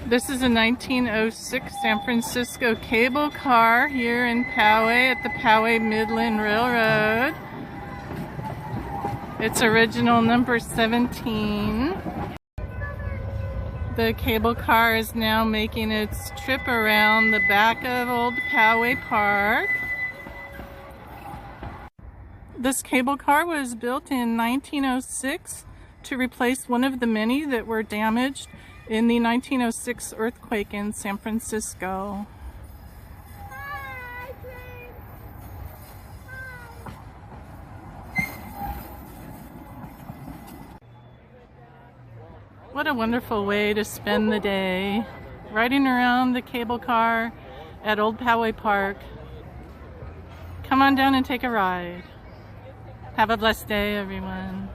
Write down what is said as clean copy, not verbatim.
This is a 1906 San Francisco cable car here in Poway at the Poway Midland Railroad. It's original number 17. The cable car is now making its trip around the back of Old Poway Park. This cable car was built in 1906 to replace one of the many that were damaged in the 1906 earthquake in San Francisco. What a wonderful way to spend the day, riding around the cable car at Old Poway Park. Come on down and take a ride. Have a blessed day, everyone.